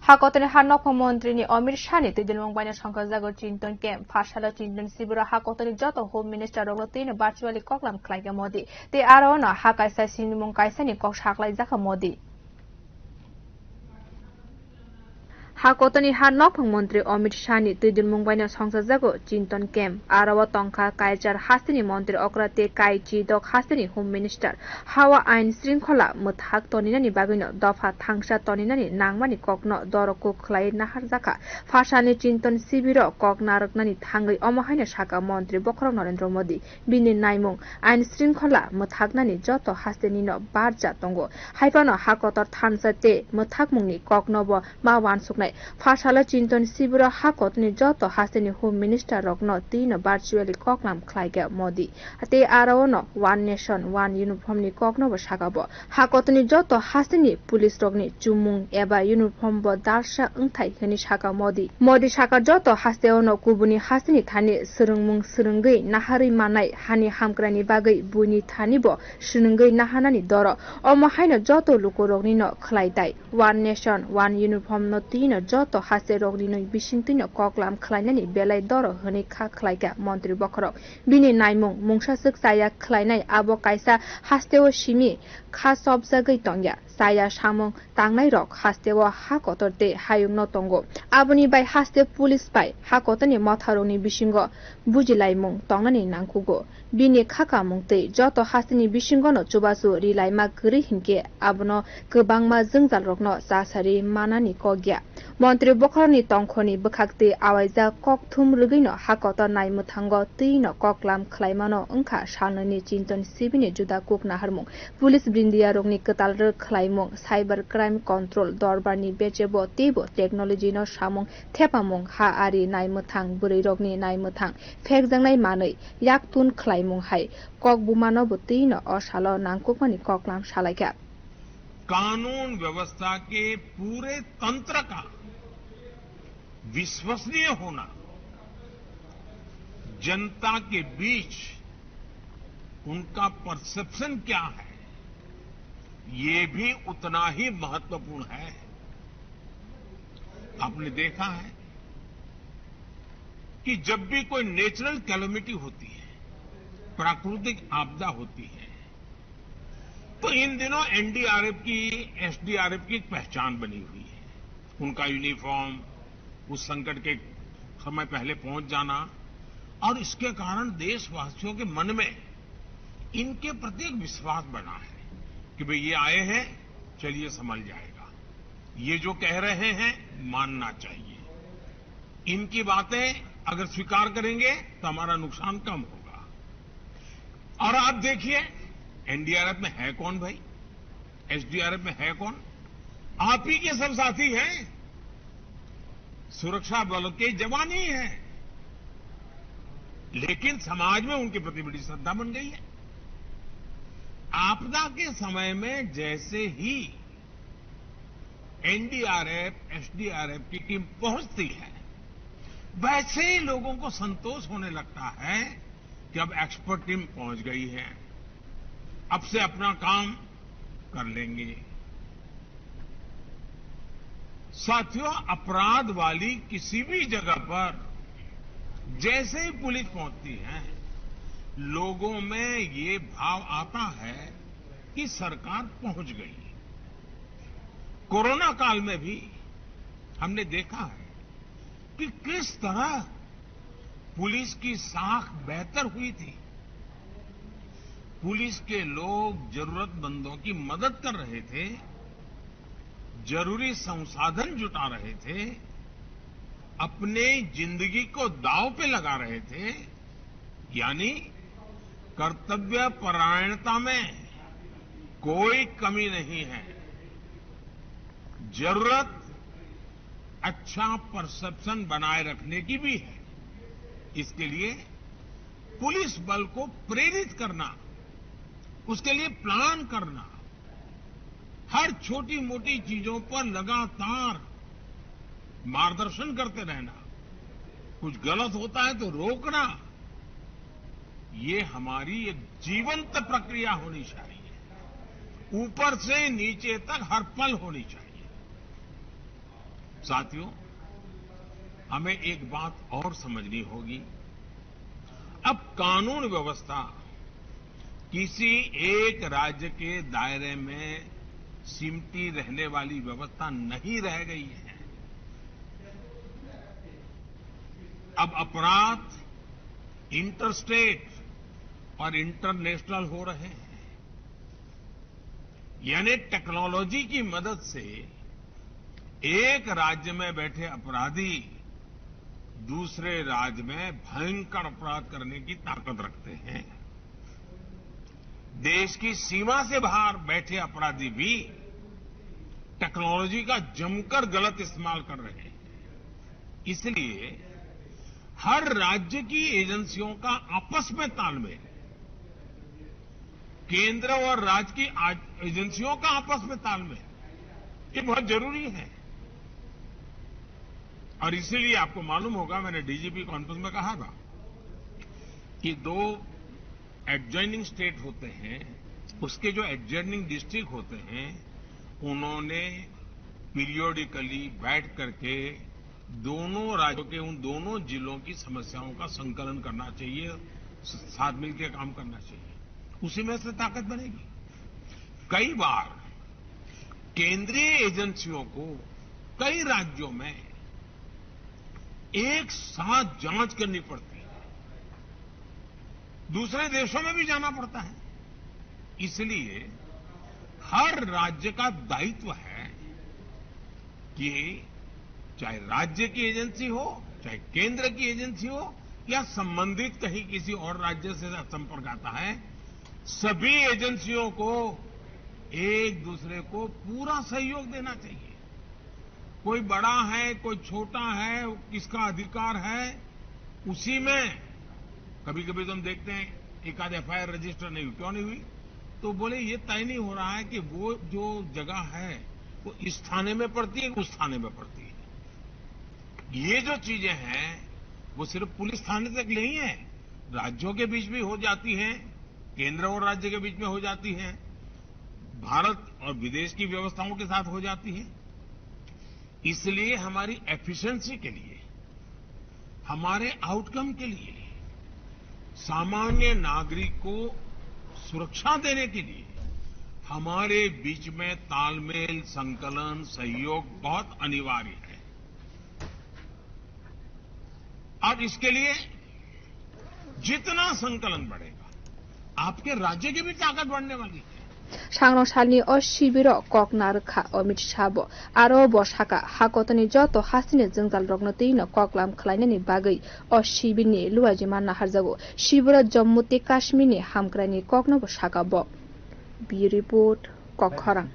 Hakotani Hanok Montri ni Omir Shani to the Mongwana Shankazago Chinton Camp, Pashala Chinton Sibura Hakotani Joto Home Minister Rotin virtually Koklam Klagamodi. The Arona Hakai Sasin Monkaisani Kosh Haklai Zakamodi. Hakotani Hanok Montri Omir Shani to the Mongwana Shankazago Chinton Camp, Arawa Tonka Kaijar Hasini Montri Okrate Kaichi Dok Hasini Home Minister, Hawa Ain Srinkola Muthak Toninani Bagino, Dofa Tangsha Toninani, Nangmani Kokno, Doroko Klai Naharzaka, Fashani Chinton Sibiro, Koknaraknani Tangi Omohina Shaka Montri Bokro Narendra Modi, Bini Naimung, Ain Srinkola Muthagnani Joto Hastenino, Barja Tongo, Haipano Hakotor Tansate, Muthakmungi, Koknobo, Mawan Suknai. Fashala Chinton Sibura Hakotni Joto Haseni Home Minister Rogno Tino virtually Koklam Klaiga Modi. Ate Araono, One Nation, One Uniform ni Kokno Shagabo. Hakotni Joto Haseni Police Rogni Jumung Eba Uniform Bo Darsha Untai Heni Shaka Modi. Modi Shaka Joto Hasteono Kubuni Haseni Tani Surungmung Surungi Nahari Manai Hani Hamkrani Bagai Buni Tanibo Shunungi Nahanani Doro. Omohaino Joto Lukorogni Klaidai. One Nation, One Uniform no Tino Joto Hase Rognino Bishintino Koklam Kleinani Belay Doro Honika Klaiga Montri Bokoro Bini Naimung Mungsha Saya Kleinai Abo Kaisa Hasteo Shimi Kasob Zagaitonga Saya Shamong Tangnai Rock Hasteo Hakotorte Hayung Notongo Abuni by Haste Police by Hakotani Motaroni Bishingo Bujilai Mung Tongani Nankugo Bini Kaka Mungte Joto Hasini Bishingono Chubasu Rilai Magri Hinke Abono Kubangma Zungzal Rogno Sasari Manani Kogya Montri Bokroni Tongkoni Bukakti Awaiza Kok Tum Rugino Hakota Nai Mutango Tino Koklam Klaimano Unka Shanani Chinton Sibini Juda Kuk Naharmung Police Brindia Rogni Katal Klaimung Cyber Crime Control Dorbani Bechebo Tibo Technology no Shamung Tepamung Ha Ari Nai Mutang Buri Rogni Nai Mutang Fekzang Nai Manui Yaktun Klaimung Hai Kok Bumano Butino Oshalo Nankukmani Koklam Shalaika कानून व्यवस्था के पूरे तंत्र का विश्वसनीय होना जनता के बीच उनका परसेप्शन क्या है ये भी उतना ही महत्वपूर्ण है। आपने देखा है कि जब भी कोई नेचुरल कैलेमिटी होती है, प्राकृतिक आपदा होती है, तो इन दिनों एनडीआरएफ की, एसडीआरएफ की एक पहचान बनी हुई है। उनका यूनिफॉर्म, उस संकट के समय पहले पहुंच जाना और इसके कारण देशवासियों के मन में इनके प्रति एक विश्वास बना है कि भाई ये आए हैं, चलिए संभल जाएगा। ये जो कह रहे हैं मानना चाहिए। इनकी बातें अगर स्वीकार करेंगे तो हमारा नुकसान कम होगा। और आप देखिए एनडीआरएफ में है कौन भाई, एसडीआरएफ में है कौन? आप ही के सब साथी हैं, सुरक्षा बल के जवान ही हैं। लेकिन समाज में उनके प्रति बड़ी श्रद्धा बन गई है। आपदा के समय में जैसे ही एनडीआरएफ, एसडीआरएफ की टीम पहुंचती है, वैसे ही लोगों को संतोष होने लगता है कि अब एक्सपर्ट टीम पहुंच गई है, अब से अपना काम कर लेंगे। साथियों, अपराध वाली किसी भी जगह पर जैसे ही पुलिस पहुंचती है, लोगों में ये भाव आता है कि सरकार पहुंच गई। कोरोना काल में भी हमने देखा है कि किस तरह पुलिस की साख बेहतर हुई थी। पुलिस के लोग जरूरतमंदों की मदद कर रहे थे, जरूरी संसाधन जुटा रहे थे, अपने जिंदगी को दांव पे लगा रहे थे। यानी कर्तव्य परायणता में कोई कमी नहीं है। जरूरत अच्छा परसेप्शन बनाए रखने की भी है। इसके लिए पुलिस बल को प्रेरित करना, उसके लिए प्लान करना, हर छोटी मोटी चीजों पर लगातार मार्गदर्शन करते रहना, कुछ गलत होता है तो रोकना, ये हमारी एक जीवंत प्रक्रिया होनी चाहिए। ऊपर से नीचे तक हर पल होनी चाहिए। साथियों, हमें एक बात और समझनी होगी। अब कानून व्यवस्था किसी एक राज्य के दायरे में सिमटी रहने वाली व्यवस्था नहीं रह गई है। अब अपराध इंटरस्टेट और इंटरनेशनल हो रहे हैं। यानी टेक्नोलॉजी की मदद से एक राज्य में बैठे अपराधी दूसरे राज्य में भयंकर अपराध करने की ताकत रखते हैं। देश की सीमा से बाहर बैठे अपराधी भी टेक्नोलॉजी का जमकर गलत इस्तेमाल कर रहे हैं। इसलिए हर राज्य की एजेंसियों का आपस में तालमेल, केंद्र और राज्य की एजेंसियों का आपस में तालमेल, ये बहुत जरूरी है। और इसीलिए आपको मालूम होगा, मैंने डीजीपी कॉन्फ्रेंस में कहा था कि 2 एडजॉइनिंग स्टेट होते हैं, उसके जो एडजॉइनिंग डिस्ट्रिक्ट होते हैं, उन्होंने पीरियोडिकली बैठ करके दोनों राज्यों के उन दोनों जिलों की समस्याओं का संकलन करना चाहिए, साथ मिलकर काम करना चाहिए। उसी में से ताकत बनेगी। कई बार केंद्रीय एजेंसियों को कई राज्यों में एक साथ जांच करनी पड़ती है, दूसरे देशों में भी जाना पड़ता है। इसलिए हर राज्य का दायित्व है कि चाहे राज्य की एजेंसी हो, चाहे केंद्र की एजेंसी हो, या संबंधित कहीं किसी और राज्य से संपर्क आता है, सभी एजेंसियों को एक दूसरे को पूरा सहयोग देना चाहिए। कोई बड़ा है, कोई छोटा है, किसका अधिकार है, उसी में कभी कभी तो हम देखते हैं एक आध एफआईआर रजिस्टर नहीं हुई। क्यों नहीं हुई? तो बोले ये तय नहीं हो रहा है कि वो जो जगह है वो इस थाने में पड़ती है, उस थाने में पड़ती है। ये जो चीजें हैं वो सिर्फ पुलिस थाने तक नहीं है, राज्यों के बीच भी हो जाती हैं, केंद्र और राज्य के बीच में हो जाती हैं, भारत और विदेश की व्यवस्थाओं के साथ हो जाती है। इसलिए हमारी एफिशिएंसी के लिए, हमारे आउटकम के लिए, सामान्य नागरिक को सुरक्षा देने के लिए हमारे बीच में तालमेल, संकलन, सहयोग बहुत अनिवार्य है। और इसके लिए जितना संकलन बढ़ेगा, आपके राज्य की भी ताकत बढ़ने वाली है। सांग्रंसालनि o शिबिर ककनारखा अमित शाह आरो बसाका हाकतनि जत हासिनि जोंजाल रगनो तैनो ककलाम खलायनायनि बागै o शिबिरनि लुवाजिमा नाहारजागो शिबिर जम्मू ते काश्मीरनि हामक्रायनि ककनबो साका बो बि रिपोर्ट ककखरां।